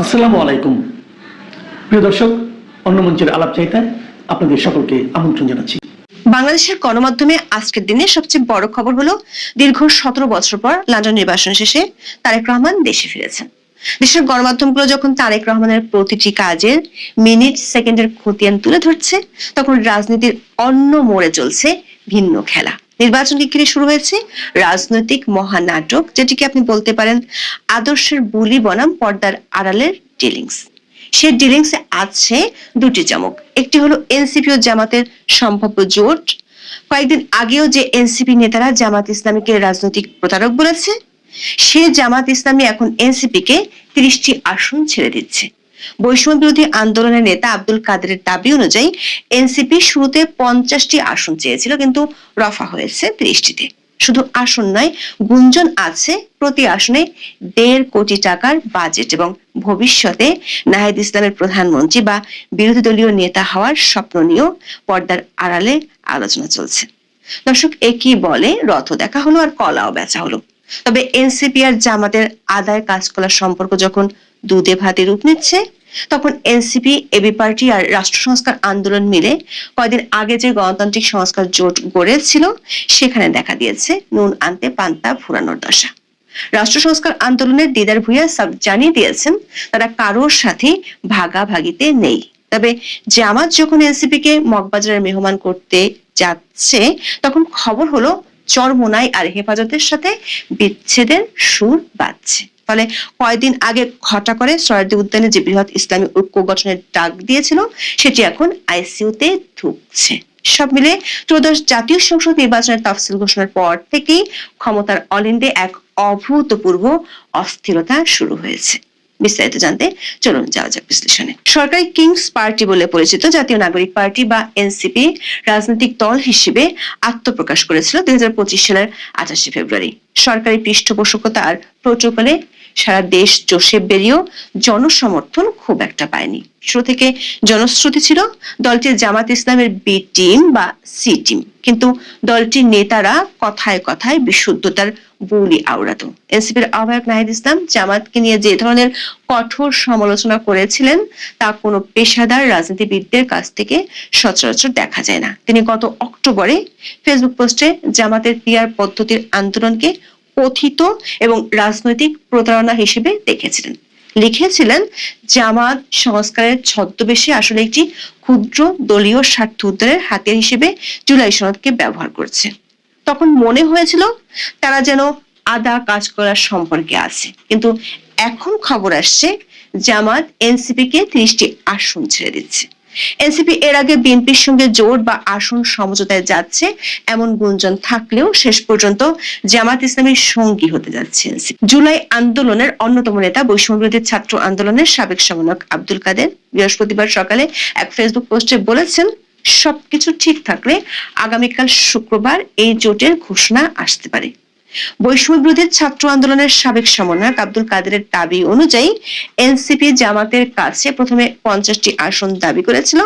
আসসালামু আলাইকুম প্রিয় দর্শক, অন্য মঞ্চের আলাপ চাইতায় আপনাদের সকলকে আমন্ত্রণ জানাচ্ছি। বাংলাদেশের গণমাধ্যমে আজকের দিনে সবচেয়ে বড় খবর হলো দীর্ঘ 17 বছর পর লন্ডন নির্বাচন শেষে তারেক রহমান দেশে ফিরেছেন। দেশের গণমাধ্যমগুলো যখন তারেক রহমানের প্রতিটি কাজের মিনিট সেকেন্ডের খতিয়ান তুলে ধরছে, তখন রাজনীতির অন্য মোড়ে চলছে ভিন্ন খেলা। নির্বাচনকে ঘিরে শুরু হয়েছে রাজনৈতিক মহানাটক, যেটিকে আপনি বলতে পারেন আদর্শের বুলি বনাম পর্দার আড়ালের ডিলিংস। সে ডিলিংসে আছে দুটি চমক। একটি হলো এনসিপি ও জামাতের সম্ভাব্য জোট। কয়েকদিন আগেও যে এনসিপি নেতারা জামাত ইসলামীকে রাজনৈতিক প্রতারক বলেছে, সে জামাত ইসলামী এখন এনসিপি কে 30টি আসন ছেড়ে দিচ্ছে। বৈষম্য বিরোধী আন্দোলনের নেতা আব্দুল কাদেরের দাবি অনুযায়ী এনসিপি শুরুতে 50টি আসন চেয়েছিল, কিন্তু রফা হয়েছে 30টিতে। শুধু আসন নয়, গুঞ্জন আছে প্রতি আসনে 1.5 কোটি টাকার বাজেট এবং ভবিষ্যতে নাহিদ ইসলামের প্রধানমন্ত্রী বা বিরোধী দলীয় নেতা হওয়ার স্বপ্ন নিয়েও পর্দার আড়ালে আলোচনা চলছে। দর্শক, একই বলে রথ দেখা হলো আর কলাও বেচা হলো। তবে এনসিপি আর জামাতের আদায় কাজকলার সম্পর্ক যখন দুধে ভাতে রূপ নিচ্ছে, তখন এনসিপি, এবি পার্টি আর রাষ্ট্র সংস্কার আন্দোলন মিলে কয়েকদিন আগে যে গণতান্ত্রিক সংস্কার জোট গড়েছিল, সেখানে দেখা দিয়েছে নুন আনতে পান্তা ফুরানোর দশা। রাষ্ট্র সংস্কার আন্দোলনের দিদার ভুঁইয়া সব জানিয়ে দিয়েছেন তারা কারোর সাথে ভাগাভাগিতে নেই। তবে জামাত যখন এনসিপি কে মগবাজারের মেহমান করতে যাচ্ছে, তখন খবর হলো চরমোনাই আর হেফাজতের সাথে বিচ্ছেদের সুর বাজছে। ফলে কয়েকদিন আগে ঘটা করে সরারদি উদ্যানে যে বৃহৎ ইসলামী ঐক্য গঠনের ডাক দিয়েছিল, সেটি এখন আইসিইউতে ঢুকছে। সব মিলে ত্রয়োদশ জাতীয় সংসদ নির্বাচনের তফসিল ঘোষণার পর থেকেই ক্ষমতার অলিন্দে এক অভূতপূর্ব অস্থিরতা শুরু হয়েছে। বিস্তারিত জানতে চলুন যাওয়া যাক বিশ্লেষণে। সরকারি কিংস পার্টি বলে পরিচিত জাতীয় নাগরিক পার্টি বা এনসিপি রাজনৈতিক দল হিসেবে আত্মপ্রকাশ করেছিল 2025 সালের 28 ফেব্রুয়ারি। সরকারি পৃষ্ঠপোষকতা আর প্রোটোকলে সারা দেশ চষে বেরিয়েও জনসমর্থন খুব একটা পায়নি। শুরু থেকে জনশ্রুতি ছিল দলটির জামাত ইসলামের বি টিম বা সি টিম, কিন্তু দলটির নেতারা কথায় কথায় বিশুদ্ধতার বুলি আওড়াতো। এনসিপির আহ্বায়ক নাহিদ ইসলাম জামাতকে নিয়ে যে ধরনের কঠোর সমালোচনা করেছিলেন, তা কোনো পেশাদার রাজনীতিবিদদের কাছ থেকে সচরাচর দেখা যায় না। তিনি গত অক্টোবরে ফেসবুক পোস্টে জামাতের পিআর পদ্ধতির আন্দোলনকে কথিত এবং রাজনৈতিক প্রতারণা হিসেবে দেখেছিলেন। লিখেছিলেন, জামাত সংস্কারের ছদ্মবেশে আসলে একটি ক্ষুদ্র দলীয় স্বার্থ উদ্ধারের হাতিয়ার হিসেবে জুলাই সনদকে ব্যবহার করছে। তখন মনে হয়েছিল তারা যেন আদা কাজ করার সম্পর্কে আছে, কিন্তু এখন খবর আসছে জামাত এনসিপি কে 30টি আসন ছেড়ে দিচ্ছে। এনসিপি এর আগে বিএনপির সঙ্গে জোট বা আসন সমঝোতায় যাচ্ছে এমন গুঞ্জন থাকলেও শেষ পর্যন্ত জামাত ইসলামের সঙ্গী হতে যাচ্ছে এনসিপি। জুলাই আন্দোলনের অন্যতম নেতা, বৈষম্য বিরোধী ছাত্র আন্দোলনের সাবেক সমন্বয়ক আব্দুল কাদের বৃহস্পতিবার সকালে এক ফেসবুক পোস্টে বলেছেন, সবকিছু ঠিক থাকলে আগামীকাল শুক্রবার এই জোটের ঘোষণা আসতে পারে। বৈষম্য বিরোধী ছাত্র আন্দোলনের সাবেক সমন্বয়ক আব্দুল কাদেরের দাবি অনুযায়ী এনসিপি জামাতের কাছে প্রথমে 50টি আসন দাবি করেছিল।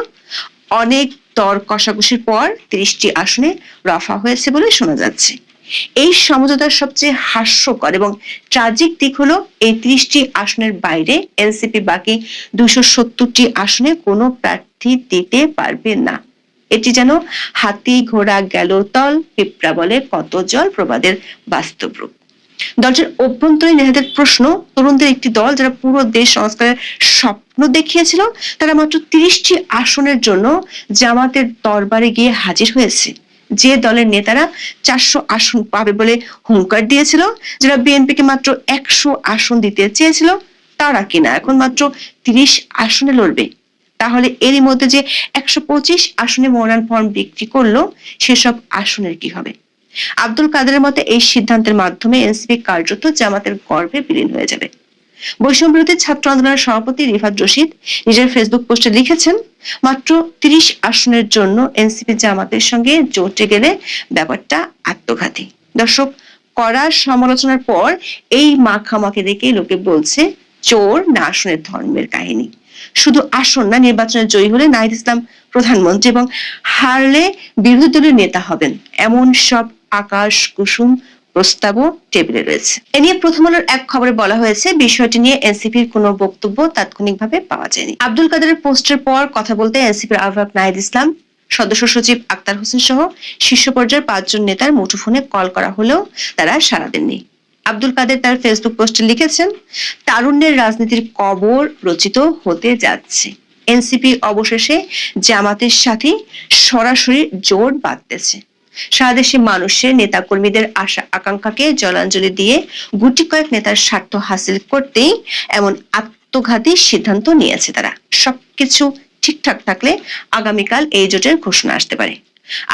অনেক দর কষাকষির পর 30টি আসনে রফা হয়েছে বলে শোনা যাচ্ছে। এই সমঝোতার সবচেয়ে হাস্যকর এবং ট্রাজিক দিক হলো, এই 30টি আসনের বাইরে এনসিপি বাকি 270টি আসনে কোনো প্রার্থী দিতে পারবে না। এটি যেন হাতি ঘোড়া গেল তল, পিঁপড়া বলে কত জল প্রবাদের বাস্তব রূপ। দলটির অভ্যন্তরীণ নেতাদের প্রশ্ন, তরুণদের একটি দল যারা পুরো দেশ সংস্কারের স্বপ্ন দেখিয়েছিল, তারা মাত্র 30টি আসনের জন্য জামাতের দরবারে গিয়ে হাজির হয়েছে। যে দলের নেতারা 400 আসন পাবে বলে হুঙ্কার দিয়েছিল, যারা বিএনপিকে মাত্র 100 আসন দিতে চেয়েছিল, তারা কিনা এখন মাত্র 30 আসনে লড়বে। তাহলে এরই মধ্যে যে 125 আসনে মনোনয়ন ফর্ম বিক্রি করলো, সেসব আসনের কি হবে? আব্দুল কাদেরের মতে এই সিদ্ধান্তের মাধ্যমে এনসিপি কার্যত জামাতের গর্ভে বিলীন হয়ে যাবে। বৈষম্য বিরোধী ছাত্র আন্দোলনের সভাপতি রিফাত রশিদ নিজের ফেসবুক পোস্টে লিখেছেন, মাত্র 30 আসনের জন্য এনসিপি জামাতের সঙ্গে জোটে গেলে ব্যাপারটা আত্মঘাতী। দর্শক, কড়া সমালোচনার পর এই মাখামাখি দেখে লোকে বলছে চোর না আসনের ধর্মের কাহিনী। শুধু আসন না, নির্বাচনে জয়ী হলে নাহিদ ইসলাম প্রধানমন্ত্রী এবং হারলে বিরোধী দলীয় নেতা হবেন, এমন সব আকাশ কুসুম প্রস্তাবও টেবিলে রয়েছে। এ নিয়ে প্রথম আলোর এক খবরে বলা হয়েছে, বিষয়টি নিয়ে এনসিপির কোনো বক্তব্য তাৎক্ষণিকভাবে পাওয়া যায়নি। আব্দুল কাদেরের পোস্টের পর কথা বলতে এনসিপির আহ্বায়ক নাহিদ ইসলাম, সদস্য সচিব আক্তার হোসেন সহ শীর্ষ পর্যায়ের 5 জন নেতার মুঠোফোনে কল করা হলেও তারা সাড়া দেননি। আব্দুল কাদের তার ফেসবুক পোস্টে লিখেছেন, তারুণ্যের রাজনীতির কবর রচিত হতে যাচ্ছে। এনসিপি অবশেষে জামাতের সাথে সরাসরি জোট বাঁধতেছে। সারা দেশে মানুষের নেতাকর্মীদের আশা আকাঙ্ক্ষাকে জলাঞ্জলি দিয়ে গুটি কয়েক নেতার স্বার্থ হাসিল করতেই এমন আত্মঘাতী সিদ্ধান্ত নিয়েছে তারা। সবকিছু ঠিকঠাক থাকলে আগামীকাল এই জোটের ঘোষণা আসতে পারে,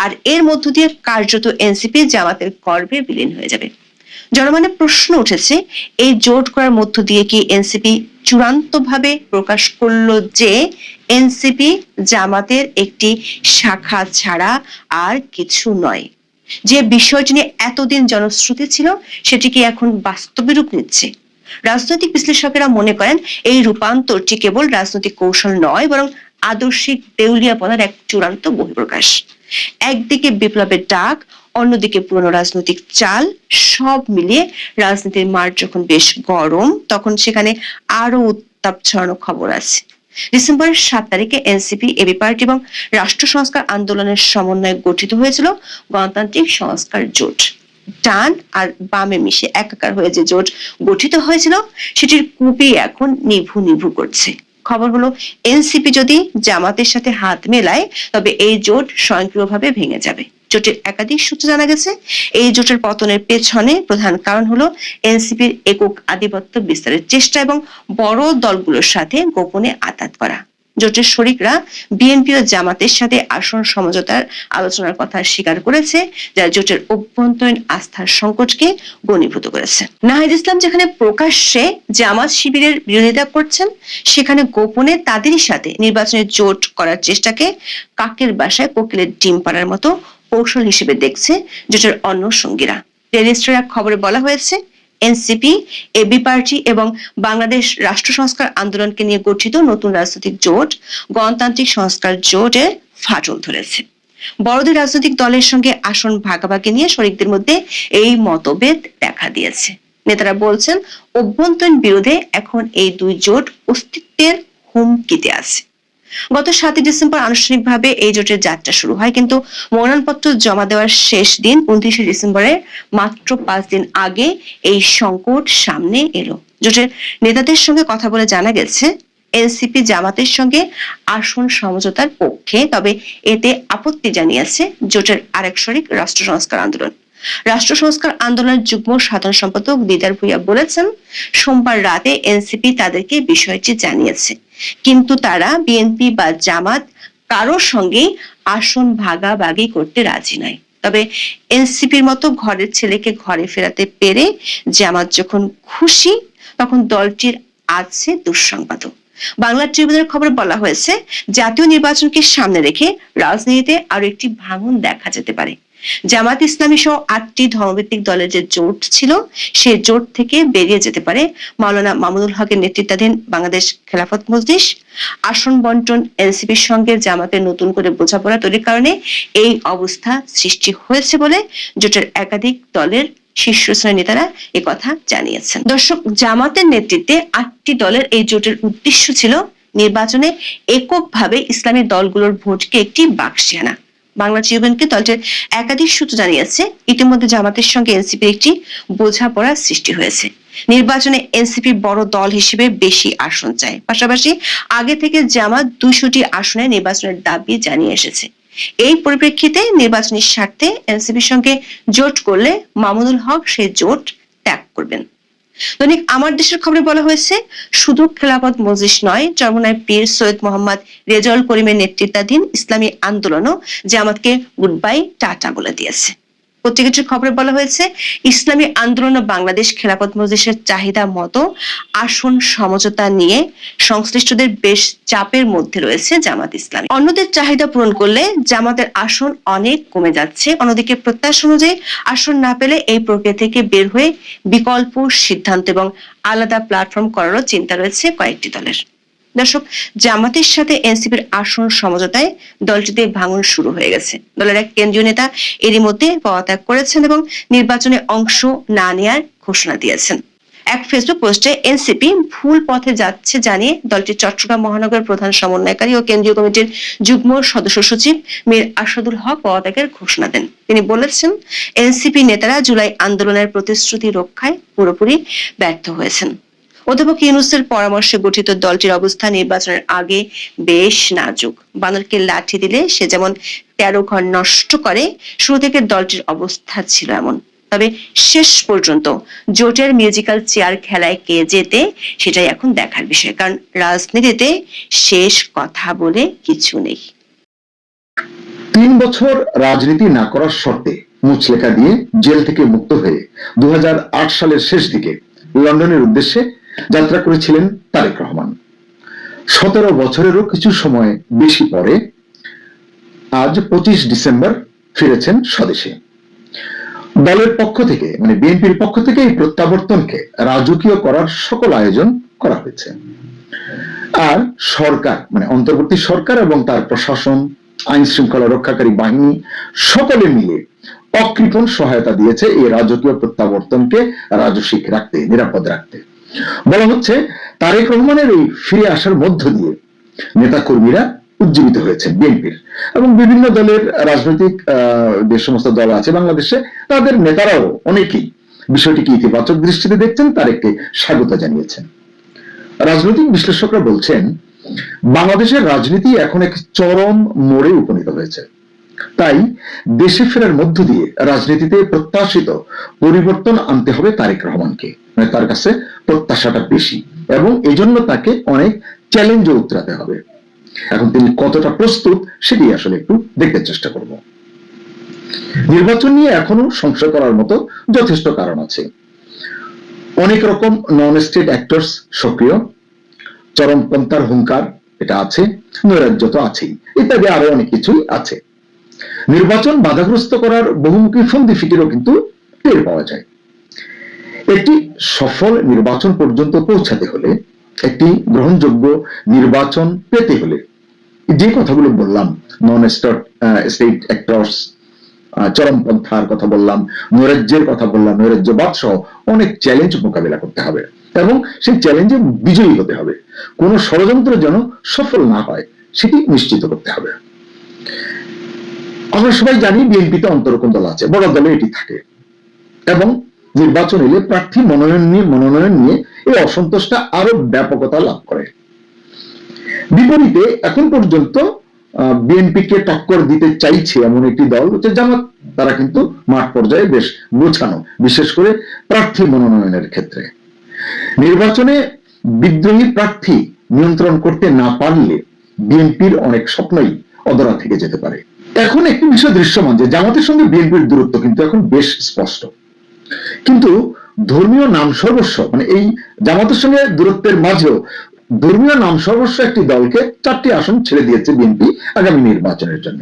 আর এর মধ্য দিয়ে কার্যত এনসিপি জামাতের গর্ভে বিলীন হয়ে যাবে। জনমনে প্রশ্ন উঠেছে, এই জোট করার মধ্য দিয়ে কি এনসিপি চূড়ান্তভাবে প্রকাশ করলো যে এনসিপি জামাতের একটি শাখা ছাড়া আর কিছু নয়? যে বিষয়টি নিয়ে এতদিন জনশ্রুতি ছিল সেটি কি এখন বাস্তবে রূপ নিচ্ছে? রাজনৈতিক বিশ্লেষকেরা মনে করেন, এই রূপান্তরটি কেবল রাজনৈতিক কৌশল নয়, বরং আদর্শিক দেউলিয়াপনার এক চূড়ান্ত বহিঃপ্রকাশ। একদিকে বিপ্লবের ডাক, অন্যদিকে পুরনো রাজনৈতিক চাল, সব মিলিয়ে রাজনীতির মাঠ যখন বেশ গরম, তখন সেখানে আরো উত্তাপ ছড়ানো খবর আছে। ডিসেম্বরের 7 তারিখে এনসিপি, এবি পার্টি এবং রাষ্ট্র সংস্কার আন্দোলনের সমন্বয়ে গঠিত হয়েছিল গণতান্ত্রিক সংস্কার জোট। ডান আর বামে মিশে একাকার হয়ে যে জোট গঠিত হয়েছিল, সেটির কুপি এখন নিভু নিভু করছে। খবর হলো, এনসিপি যদি জামাতের সাথে হাত মেলায় তবে এই জোট স্বয়ংক্রিয়ভাবে ভেঙে যাবে। জোটের একাধিক সূত্র জানা গেছে, এই জোটের পতনের পেছনে প্রধান কারণ হলো এনসিপির একক আধিপত্য বিস্তারের চেষ্টা এবং বড় দলগুলোর সাথে গোপনে আঁতাত করা। জোটের শরিকরা বিএনপি ও জামাতের সাথে আসন সমঝোতার আলোচনার কথা স্বীকার করেছে, যা জোটের অভ্যন্তরীণ আস্থার সংকটকে ঘনীভূত করেছে। নাহিদ ইসলাম যেখানে প্রকাশ্যে জামাত শিবিরের বিরোধিতা করছেন, সেখানে গোপনে তাদেরই সাথে নির্বাচনে জোট করার চেষ্টাকে কাকের বাসায় কোকিলের ডিম পাড়ার মতো কৌশল হিসেবে দেখছে জোটের অন্য সঙ্গীরা। টেলিস্টার এক খবরে বলা হয়েছে, এনসিপি, এবি পার্টি এবং বাংলাদেশ রাষ্ট্র সংস্কার আন্দোলনকে নিয়ে গঠিত নতুন রাজনৈতিক জোট গণতান্ত্রিক সংস্কার জোটের ফাটল ধরেছে। বড়দের রাজনৈতিক দলের সঙ্গে আসন ভাগাভাগি নিয়ে শরিকদের মধ্যে এই মতভেদ দেখা দিয়েছে। নেতারা বলছেন, অভ্যন্তরীণ বিরোধে এখন এই দুই জোট অস্তিত্বের হুমকিতে আছে। গত 7 ডিসেম্বর আনুষ্ঠানিকভাবে এই জোটের যাত্রা শুরু হয়, কিন্তু মনোনয়নপত্র জমা দেওয়ার শেষ দিন 29 ডিসেম্বরের মাত্র 5 দিন আগে এই সংকট সামনে এলো। জোটের নেতাদের সঙ্গে কথা বলে জানা গেছে, এনসিপি জামাতের সঙ্গে আসন সমঝোতার পক্ষে, তবে এতে আপত্তি জানিয়েছে জোটের আরেক শরিক রাষ্ট্র সংস্কার আন্দোলন। রাষ্ট্র সংস্কার আন্দোলনের যুগ্ম সাধারণ সম্পাদক দিদার ভুঁইয়া বলেছেন, সোমবার রাতে এনসিপি তাদেরকে বিষয়টি জানিয়েছে, কিন্তু তারা বিএনপি বা জামাত কারোর সঙ্গে আসন ভাগাভাগি করতে রাজি নয়। তবে এনসিপির মতো ঘরের ছেলেকে ঘরে ফেরাতে পেরে জামাত যখন খুশি, তখন দলটির আছে দুঃসংবাদও। বাংলা ট্রিবিউনের খবরে বলা হয়েছে, জাতীয় নির্বাচনকে সামনে রেখে রাজনীতিতে আরো একটি ভাঙন দেখা যেতে পারে। জামাত ইসলামী সহ 8টি ধর্মভিত্তিক দলের যে জোট ছিল, সেই জোট থেকে বেরিয়ে যেতে পারে মাওলানা মামুনুল হকের নেতৃত্বাধীন বাংলাদেশ খেলাফত মজলিস। আসন বন্টন, এনসিপির সঙ্গে জামাতের নতুন করে বোঝাপড়া তৈরির কারণে এই অবস্থা সৃষ্টি হয়েছে বলে জোটের একাধিক দলের শীর্ষস্থানীয় নেতারা একথা জানিয়েছেন। দর্শক, জামাতের নেতৃত্বে 8টি দলের এই জোটের উদ্দেশ্য ছিল নির্বাচনে এককভাবে ইসলামী দলগুলোর ভোটকে একটি বাক্সে আনা। বাংলা ট্রিবিউনকে দলটির একাধিক সূত্র জানিয়েছে, ইতিমধ্যে জামাতের সঙ্গে এনসিপির একটি বোঝাপড়া সৃষ্টি হয়েছে। নির্বাচনে এনসিপি বড় দল হিসেবে বেশি আসন চায়, পাশাপাশি আগে থেকে জামাত 200টি আসনে নির্বাচনের দাবি জানিয়ে এসেছে। এই পরিপ্রেক্ষিতে নির্বাচনী স্বার্থে এনসিপির সঙ্গে জোট করলে মামুনুল হক সেই জোট ত্যাগ করবেন। দৈনিক আমার দেশের খবরে বলা হয়েছে, শুধু খেলাফত মজলিস নয়, চরমনায় পীর সৈয়দ মোহাম্মদ রেজাউল করিমের নেতৃত্বাধীন ইসলামী আন্দোলনও জামাতকে গুড বাই টাটা বলে দিয়েছে। পত্রিকাটির খবরে বলা হয়েছে, ইসলামী আন্দোলন ও বাংলাদেশ খেলাফত মজলিসের চাহিদা মতো আসন সমঝোতা নিয়ে সংশ্লিষ্টদের বেশ চাপের মধ্যে রয়েছে জামাত ইসলামী। অন্যদের চাহিদা পূরণ করলে জামাতের আসন অনেক কমে যাচ্ছে। অন্যদিকে প্রত্যাশা অনুযায়ী আসন না পেলে এই প্রক্রিয়া থেকে বের হয়ে বিকল্প সিদ্ধান্ত এবং আলাদা প্ল্যাটফর্ম করারও চিন্তা রয়েছে কয়েকটি দলের। দর্শক, জামাতের সাথে এনসিপির আসন সমঝোতায় দলটিতে ভাঙন শুরু হয়ে গেছে। দলের এক কেন্দ্রীয় নেতা এরই মধ্যে পদত্যাগ করেছেন এবং নির্বাচনে অংশ না নেয়ার ঘোষণা দিয়েছেন। এক ফেসবুক পোস্টে এনসিপি ভুল পথে যাচ্ছে জানিয়ে দলটির চট্টগ্রাম মহানগর প্রধান সমন্বয়কারী ও কেন্দ্রীয় কমিটির যুগ্ম সদস্য সচিব মীর আসাদুল হক পদত্যাগের ঘোষণা দেন। তিনি বলেছেন, এনসিপি নেতারা জুলাই আন্দোলনের প্রতিশ্রুতি রক্ষায় পুরোপুরি ব্যর্থ হয়েছেন। অধ্যাপক ইউনূসের পরামর্শে গঠিত দলটির অবস্থা নির্বাচনের আগে বেশ নাজুক। বানরকে লাঠি দিলে সে যেমন 13 ঘর নষ্ট করে, শুরু থেকে দলটির অবস্থা ছিল এমন। তবে শেষ পর্যন্ত জোটের মিউজিক্যাল চেয়ার খেলায় কে জেতে সেটাই এখন দেখার বিষয়, কারণ রাজনীতিতে শেষ কথা বলে কিছু নেই। 3 বছর রাজনীতি না করার শর্তে মুচলেখা দিয়ে জেল থেকে মুক্ত হয়ে 2008 সালের শেষ দিকে লন্ডনের উদ্দেশ্যে যাত্রা করেছিলেন তারেক রহমান। 17 বছরেরও কিছু সময় বেশি পরে আজ 25 ডিসেম্বর ফিরেছেন স্বদেশে। দলের পক্ষ থেকে মানে বিএনপির পক্ষ থেকে এই প্রত্যাবর্তনকে রাজকীয় করার সকল আয়োজন করা হয়েছে। আর সরকার মানে অন্তর্বর্তী সরকার এবং তার প্রশাসন, আইন শৃঙ্খলা রক্ষাকারী বাহিনী সকলে মিলে অকৃপণ সহায়তা দিয়েছে এই রাজকীয় প্রত্যাবর্তনকে রাজস্বিক রাখতে, নিরাপদ রাখতে। বলা হচ্ছে তারেক রহমানের এই ফিরে আসার মধ্য দিয়ে নেতা কর্মীরা উজ্জীবিত হয়েছে বিএনপির এবং বিভিন্ন দলের রাজনৈতিক যে সমস্ত দল আছে বাংলাদেশে তাদের নেতারাও অনেকেই বিষয়টিকে ইতিবাচক দৃষ্টিতে দেখছেন, তারেককে স্বাগত জানিয়েছেন। রাজনৈতিক বিশ্লেষকরা বলছেন বাংলাদেশের রাজনীতি এখন এক চরম মোড়ে উপনীত হয়েছে। তাই দেশে ফেরার মধ্য দিয়ে রাজনীতিতে প্রত্যাশিত পরিবর্তন আনতে হবে তারেক রহমানকে, মানে তার কাছে প্রত্যাশাটা বেশি এবং এজন্য তাকে অনেক চ্যালেঞ্জও উতরাতে হবে। এখন তিনি কতটা প্রস্তুত সেটি আসলে একটু দেখতে চেষ্টা করব। নির্বাচন নিয়ে এখনো সংশয় করার মতো যথেষ্ট কারণ আছে। অনেক রকম নন স্টেট অ্যাক্টরস সক্রিয়, চরমপন্থার হুঙ্কার এটা আছে, নৈরাজ্য তো আছেই, ইত্যাদি আরো অনেক কিছুই আছে। নির্বাচন বাধাগ্রস্ত করার বহুমুখী ফন্দি ফিকিরও কিন্তু টের পাওয়া যায়। একটি সফল নির্বাচন পর্যন্ত পৌঁছাতে হলে, একটি গ্রহণযোগ্য নির্বাচন পেতে হলে যে কথাগুলো বললাম, নন স্টেট অ্যাক্টরস, চরমপন্থার কথা বললাম, নৈরাজ্যের কথা বললাম, নৈরাজ্যবাদ সহ অনেক চ্যালেঞ্জ মোকাবিলা করতে হবে এবং সেই চ্যালেঞ্জে বিজয়ী হতে হবে। কোন ষড়যন্ত্র যেন সফল না হয় সেটি নিশ্চিত করতে হবে। আমরা সবাই জানি বিএনপিতে অন্তরকম দল আছে, বড় দলে এটি থাকে এবং নির্বাচন এলে প্রার্থী মনোনয়ন নিয়ে এই অসন্তোষটা আরো ব্যাপকতা লাভ করে। বিপরীতে এখন পর্যন্ত বিএনপিকে টক্কর দিতে চাইছে এমন একটি দল হচ্ছে জামাত। তারা কিন্তু মাঠ পর্যায়ে বেশ গোছানো, বিশেষ করে প্রার্থী মনোনয়নের ক্ষেত্রে। নির্বাচনে বিদ্রোহী প্রার্থী নিয়ন্ত্রণ করতে না পারলে বিএনপির অনেক স্বপ্নই অধরা থেকে যেতে পারে। এখন একটি বিষয় দৃশ্যমান যে জামাতের সঙ্গে বিএনপির দূরত্ব কিন্তু এখন বেশ স্পষ্ট, কিন্তু ধর্মীয় নাম সর্বস্ব মানে এই জামাতের সঙ্গে দূরত্বের মাঝেও ধর্মীয় নাম সর্বস্ব একটি দলকে 4টি আসন ছেড়ে দিয়েছে বিএনপি আগামী নির্বাচনের জন্য।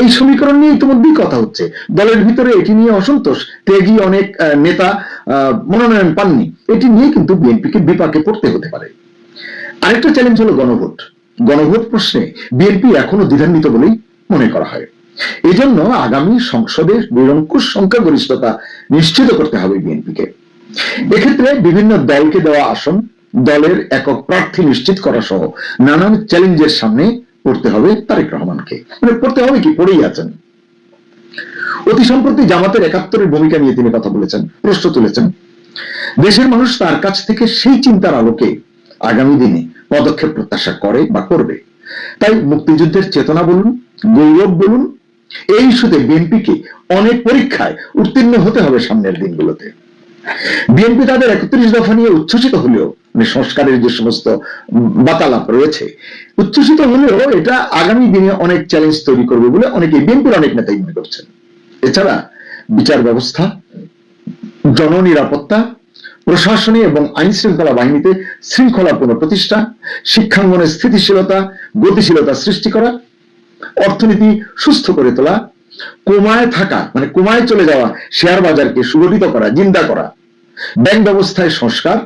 এই সমীকরণ নিয়ে ইতিমধ্যেই কথা হচ্ছে, দলের ভিতরে এটি নিয়ে অসন্তোষ, ত্যাগী অনেক নেতা মনোনয়ন পাননি, এটি নিয়ে কিন্তু বিএনপিকে বিপাকে পড়তে হতে পারে। আরেকটা চ্যালেঞ্জ হলো গণভোট। গণভোট প্রশ্নে বিএনপি এখনো দ্বিধান্বিত বলেই মনে করা হয়। এই জন্য আগামী সংসদে নিরঙ্কুশ সংখ্যাগরিষ্ঠতা নিশ্চিত করতে হবে বিএনপিকে। এক্ষেত্রে বিভিন্ন দলকে দেওয়া আসন, দলের একক প্রার্থী নিশ্চিত করা সহ নানান চ্যালেঞ্জের সামনে পড়তে হবে তারেক রহমানকে। মানে পড়তে হবে কি, পড়েই আছেন। অতি সম্প্রতি জামাতের 71-এর ভূমিকা নিয়ে তিনি কথা বলেছেন, প্রশ্ন তুলেছেন। দেশের মানুষ তার কাছ থেকে সেই চিন্তার আলোকে আগামী দিনে পদক্ষেপ প্রত্যাশা করে বা করবে। তাই মুক্তিযুদ্ধের চেতনা বলুন, গৌরব বলুন, এই ইস্যুতে বিএনপিকে অনেক পরীক্ষায় উত্তীর্ণ হতে হবে সামনের দিনগুলোতে। বিএনপি তাদের 31 দফা নিয়ে উচ্ছ্বসিত হলেও, মানে সংস্কারের যে সমস্ত বাতালাপ রয়েছে, উচ্ছ্বসিত হলেও এটা আগামী দিনে অনেক চ্যালেঞ্জ তৈরি করবে বলে অনেকে বিএনপির অনেক নেতাই মনে করছেন। এছাড়া বিচার ব্যবস্থা, জননিরাপত্তা, প্রশাসনে এবং আইন শৃঙ্খলা বাহিনীতে শৃঙ্খলা পুনঃপ্রতিষ্ঠা, শিক্ষাঙ্গনে স্থিতিশীলতা, গতিশীলতা সৃষ্টি করা, অর্থনীতি সুস্থ করে তোলা, কোমায় থাকা মানে কোমায় চলে যাওয়া শেয়ার বাজারকে সুগঠিত করা, জিন্দা করা, ব্যাংক ব্যবস্থায় সংস্কার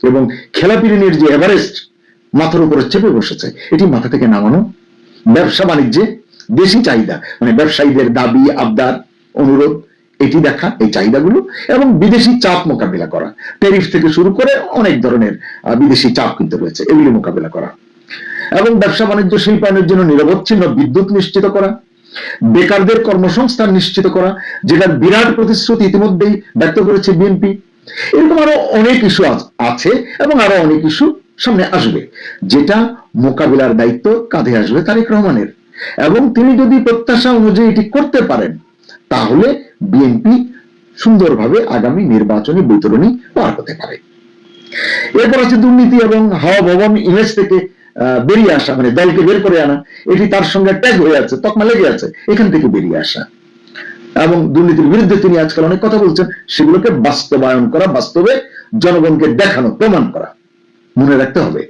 এবং খেলাপি ঋণের যে এভারেস্ট মাথার উপরে চেপে বসেছে, এটি মাথা থেকে নামানো। ব্যবসা বাণিজ্যে দেশি চাহিদা, মানে ব্যবসায়ীদের দাবি আবদার অনুরোধ, এটি দেখা, এই চাহিদাগুলো, এবং বিদেশি চাপ মোকাবিলা করা, ট্যারিফ থেকে শুরু করে অনেক ধরনের বিদেশি চাপ কিন্তু রয়েছে, এগুলি মোকাবিলা করা, এবং ব্যবসা বাণিজ্য শিল্পায়নের জন্য নিরবচ্ছিন্ন বিদ্যুৎ নিশ্চিত করা, বেকারদের কর্মসংস্থান নিশ্চিত করা, যেটার বিরাট প্রতিশ্রুতি ইতিমধ্যেই ব্যক্ত করেছে বিএনপি। এরকম আরো অনেক ইস্যু আছে এবং আরো অনেক ইস্যু সামনে আসবে, যেটা মোকাবিলার দায়িত্ব কাঁধে আসবে তারেক রহমানের, এবং তিনি যদি প্রত্যাশা অনুযায়ী এটি করতে পারেন তাহলে বিএনপি সুন্দরভাবে আগামী নির্বাচনী বৈতরণী পার হতে পারে। এরপর আছে দুর্নীতি এবং হাওয়া ভবন ইমেজ থেকে বেরিয়ে আসা, মানে দলকে বের করে আনা, এটি তার সঙ্গে ট্যাগ হয়ে আছে, তকমা লেগে আছে, এখান থেকে বেরিয়ে আসা, এবং দুর্নীতির বিরুদ্ধে তিনি আজকাল অনেক কথা বলছেন, সেগুলোকে বাস্তবায়ন করা, বাস্তবে জনগণকে দেখানো, প্রমাণ করা। মনে রাখতে হবে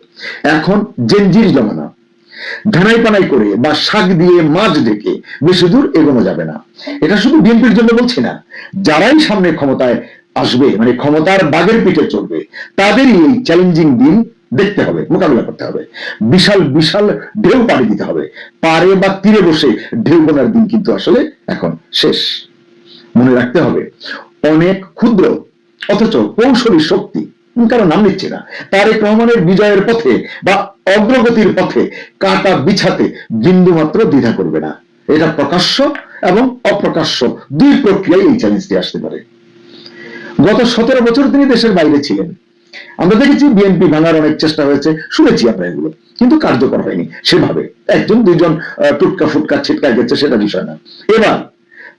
এখন জেনজির জমানা, ধানাই পানাই করে বা শাক দিয়ে মাছ ঢেকে বেশি দূর এগোনো যাবে না। এটা শুধু বিএনপির জন্য বলছি না, যারাই সামনে ক্ষমতায় আসবে, মানে ক্ষমতার বাগের পিঠে চলবে, তাদেরই এই চ্যালেঞ্জিং দিন দেখতে হবে, মোকাবিলা করতে হবে। বিশাল বিশাল ঢেউ পাড়ি দিতে হবে, পারে বা তীরে বসে ঢেউ বোনার দিন কিন্তু আসলে এখন শেষ। মনে রাখতে হবে অনেক ক্ষুদ্র অথচ কৌশলী শক্তি, কারণ নাম নিচ্ছে না, তারেক রহমানের বিজয়ের পথে বা অগ্রগতির পথে কাটা বিছাতে বিন্দু মাত্র দ্বিধা করবে না। এটা প্রকাশ্য এবং অপ্রকাশ্য দুই প্রক্রিয়ায় এই চ্যালেঞ্জটি আসতে পারে। গত 17 বছর তিনি দেশের বাইরে ছিলেন, আমরা দেখেছি বিএনপি ভাঙার অনেক চেষ্টা হয়েছে, শুনেছি আমরা এগুলো, কিন্তু কার্যকর হয়নি সেভাবে। একজন দুইজন টুটকা ফুটকা ছিটকা গেছে, সেটা বিষয় না। এবার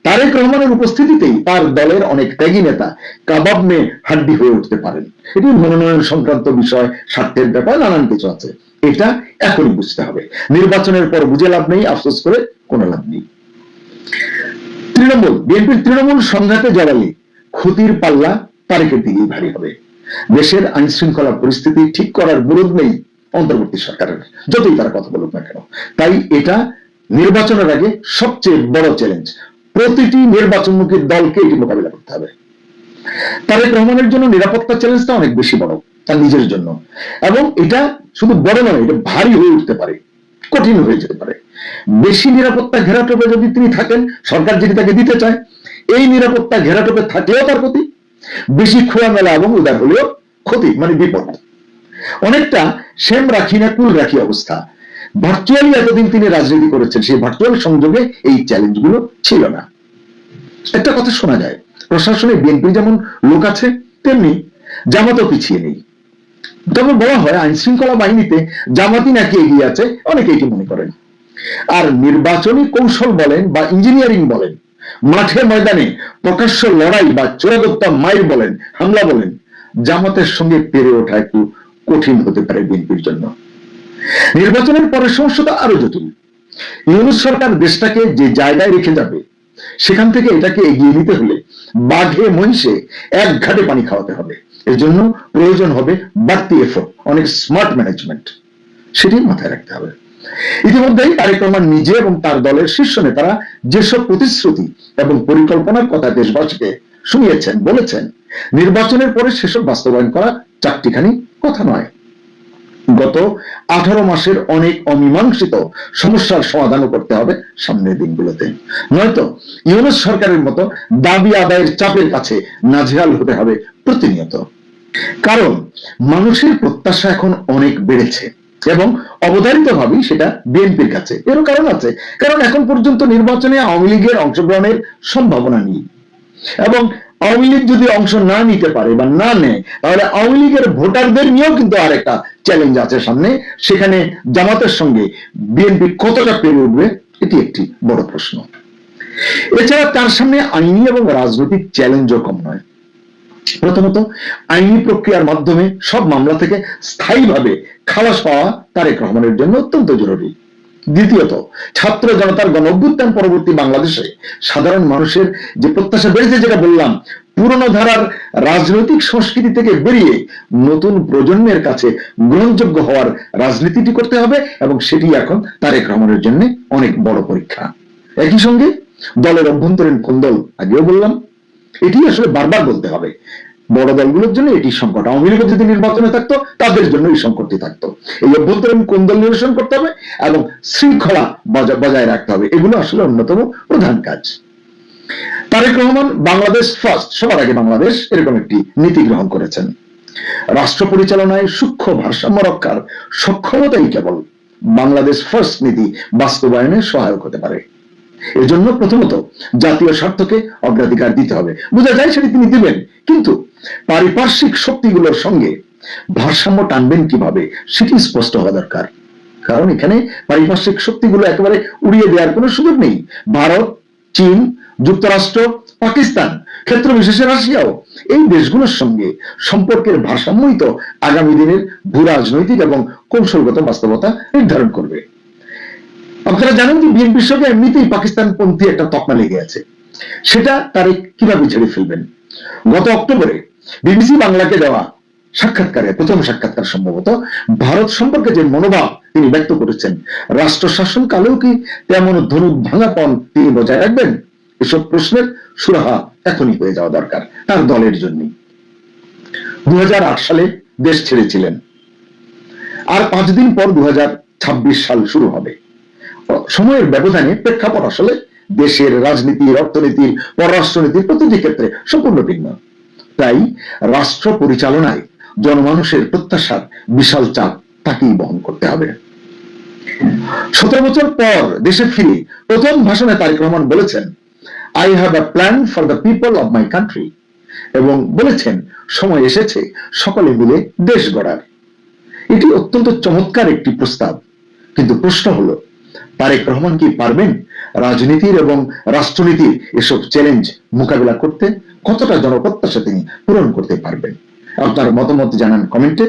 তারেক রহমানের উপস্থিতিতেই তার দলের অনেক ত্যাগী নেতা কাবাব মে হাড্ডি হয়ে উঠতে পারেন। এটি মনোনয়ন সংক্রান্ত বিষয়, স্বার্থের ব্যাপার, নানান কিছু আছে, এটা এখনই বুঝতে হবে। নির্বাচনের পর বুঝে লাভ নেই, আফসোস করে কোনো লাভ নেই। বিএনপির তৃণমূল সংঘাতে জড়ালে ক্ষতির পাল্লা তারেকের দিকেই ভারী হবে। দেশের আইন শৃঙ্খলা পরিস্থিতি ঠিক করার বিরোধ নেই অন্তর্বর্তী সরকারের, যতই তারা কথা বলুক না কেন। তাই এটা নির্বাচনের আগে সবচেয়ে বড় চ্যালেঞ্জ, প্রতিটি নির্বাচনমুখী দলকে এটি মোকাবিলা করতে হবে। তারেক রহমানের জন্য নিরাপত্তা চ্যালেঞ্জটা অনেক বেশি বড় তার নিজের জন্য, এবং এটা শুধু বড় নয়, এটা ভারী হয়ে উঠতে পারে, কঠিন হয়ে যেতে পারে। বেশি নিরাপত্তা ঘেরাটোপে যদি তিনি থাকেন, সরকার যেটি তাকে দিতে চায়, এই নিরাপত্তা ঘেরাটোপে থাকলেও তার ক্ষতি, বেশি খোলামেলা এবং উদার হলেও ক্ষতি, মানে বিপদ। অনেকটা সেম রাখি না কুল রাখি অবস্থা। ভার্চুয়ালি এতদিন তিনি রাজনীতি করেছেন, সেই ভার্চুয়াল সংযোগে এই চ্যালেঞ্জগুলো ছিল না। একটা কথা শোনা যায়, প্রশাসনে বিএনপি যেমন লোক আছে তেমনি জামাতও পিছিয়ে নেই। তবে বলা হয় আইন শৃঙ্খলা বাহিনীতে জামাতই নাকি এগিয়ে আছে, অনেকে এটি মনে করেন। আর নির্বাচনী কৌশল বলেন বা ইঞ্জিনিয়ারিং বলেন, মাঠে ময়দানে প্রকাশ্য লড়াই বা চোরাগোপ্তা মাইর বলেন, হামলা বলেন, জামাতের সঙ্গে পেরে ওঠা একটু কঠিন হতে পারে বিএনপির জন্য। নির্বাচনের পরের সমস্যাটা আরো জটিল। ইউনূস সরকার দেশটাকে যে জায়গায় রেখে যাবে, সেখান থেকে এটাকে এগিয়ে নিতে হলে বাঘে মহিষে এক ঘাটে পানি খাওয়াতে হবে। এর জন্য প্রয়োজন হবে বাড়তি এফোর্ট, অনেক স্মার্ট ম্যানেজমেন্ট, সেটি মাথায় রাখতে হবে। ইতিমধ্যেই তারেক রহমান নিজে এবং তার দলের শীর্ষ নেতারা যেসব প্রতিশ্রুতি এবং পরিকল্পনার কথা দেশবাসীকে শুনিয়েছেন, বলেছেন, নির্বাচনের পরে সেসব বাস্তবায়ন করা চারটিখানি কথা নয়। গত 18 মাসের অনেক অমীমাংসিত সমস্যার সমাধানও করতে হবে সামনের দিনগুলোতে, নয়তো ইউনূস সরকারের মতো দাবি আদায়ের চাপের কাছে নাজেহাল হতে হবে প্রতিনিয়ত। কারণ মানুষের প্রত্যাশা এখন অনেক বেড়েছে এবং অবধারিতভাবেই সেটা বিএনপির কাছে। এরও কারণ আছে, কারণ এখন পর্যন্ত নির্বাচনে আওয়ামী লীগের অংশগ্রহণের সম্ভাবনা নেই, এবং আওয়ামী লীগ যদি অংশ না নিতে পারে বা না নেয়, তাহলে আওয়ামী লীগের ভোটারদের নিয়েও কিন্তু আরেকটা চ্যালেঞ্জ আছে সামনে। সেখানে জামাতের সঙ্গে বিএনপি কতটা পেরে উঠবে, এটি একটি বড় প্রশ্ন। এছাড়া তার সামনে আইনি এবং রাজনৈতিক চ্যালেঞ্জও কম নয়। প্রথমত, আইনি প্রক্রিয়ার মাধ্যমে সব মামলা থেকে স্থায়ীভাবে খালাস পাওয়া তারেক রহমানের জন্য অত্যন্ত জরুরি। দ্বিতীয়ত, ছাত্র জনতার গণঅভ্যুত্থান পরবর্তী বাংলাদেশে সাধারণ মানুষের যে প্রত্যাশা বেড়েছে, যেটা বললাম, পুরনো ধারার রাজনৈতিক সংস্কৃতি থেকে বেরিয়ে নতুন প্রজন্মের কাছে গ্রহণযোগ্য হওয়ার রাজনীতিটি করতে হবে, এবং সেটি এখন তারেক রহমানের জন্য অনেক বড় পরীক্ষা। একই সঙ্গে দলের অভ্যন্তরীণ কোন্দল, আগেও বললাম, এটি আসলে বারবার বলতে হবে, বড় দলগুলোর জন্য এটি সংকট। আওয়ামী লীগ যদি নির্বাচনে থাকতো তাদের জন্য এই সংকটটি থাকতো। এই অভ্যন্তরীণ কোন্দল নিরসন করতে হবে এবং শৃঙ্খলা বজায় রাখতে হবে, এগুলো আসলে অন্যতম প্রধান কাজ। তারেক রহমান বাংলাদেশ ফার্স্ট, সবার আগে বাংলাদেশ, এরকম একটি নীতি গ্রহণ করেছেন। রাষ্ট্র পরিচালনায় সূক্ষ্ম ভারসাম্য রক্ষার সক্ষমতাই কেবল বাংলাদেশ ফার্স্ট নীতি বাস্তবায়নে সহায়ক হতে পারে। এজন্য প্রথমত জাতীয় স্বার্থকে অগ্রাধিকার দিতে হবে, বোঝা যায় সেটি তিনি দিবেন, কিন্তু পারিপার্শ্বিক শক্তিগুলোর সঙ্গে ভারসাম্য টানবেন কিভাবে সেটি স্পষ্ট হওয়া দরকার। কারণ এখানে পারিপার্শ্বিক শক্তিগুলো একেবারে উড়িয়ে দেওয়ার কোনো সুযোগ নেই। ভারত, চীন, যুক্তরাষ্ট্র, পাকিস্তান, ক্ষেত্র বিশেষে রাশিয়াও, এই দেশগুলোর সঙ্গে সম্পর্কের ভারসাম্যই তো আগামী দিনের ভূ রাজনৈতিক এবং কৌশলগত বাস্তবতা নির্ধারণ করবে। আপনারা জানেন যে বিএনপির সঙ্গে এমনিতেই পাকিস্তান পন্থী একটা তকমা লেগে আছে, সেটা তারেক কিভাবে ঝেড়ে ফেলবেন। গত অক্টোবরে বিবিসি বাংলাকে দেওয়া সাক্ষাৎকারে, প্রথম সাক্ষাৎকার সম্ভবত, ভারত সম্পর্কে যে মনোভাব তিনি ব্যক্ত করেছেন, রাষ্ট্র শাসন কালেও কি তেমন ধনুক ভাঙাপন তিনি বজায় রাখবেন? এসব প্রশ্নের সুরাহা এখনই হয়ে যাওয়া দরকার তার দলের জন্য। 2008 সালে দেশ ছেড়েছিলেন, আর 5 দিন পর 2026 সাল শুরু হবে। সময়ের ব্যবধানে প্রেক্ষাপট আসলে দেশের রাজনীতির, অর্থনীতির, পররাষ্ট্রনীতির প্রতিটি ক্ষেত্রে সম্পূর্ণ ভিন্ন। তাই রাষ্ট্র পরিচালনায় জনমানুষের প্রত্যাশার বিশাল চাপ তাকেই বহন করতে হবে। 17 বছর পর দেশে ফিরে প্রথম ভাষণে তারেক রহমান বলেছেন, I have a plan for the people of my country, এবং বলেছেন সময় এসেছে সকলে মিলে দেশ গড়ার। এটি অত্যন্ত চমৎকার একটি প্রস্তাব, কিন্তু প্রশ্ন হলো তারেক রহমান কি পারবেন রাজনীতির এবং রাষ্ট্রনীতির এসব চ্যালেঞ্জ মোকাবিলা করতে? কতটা জনপ্রত্যাশা তিনি পূরণ করতে পারবেন? আপনার মতামত জানান কমেন্টে।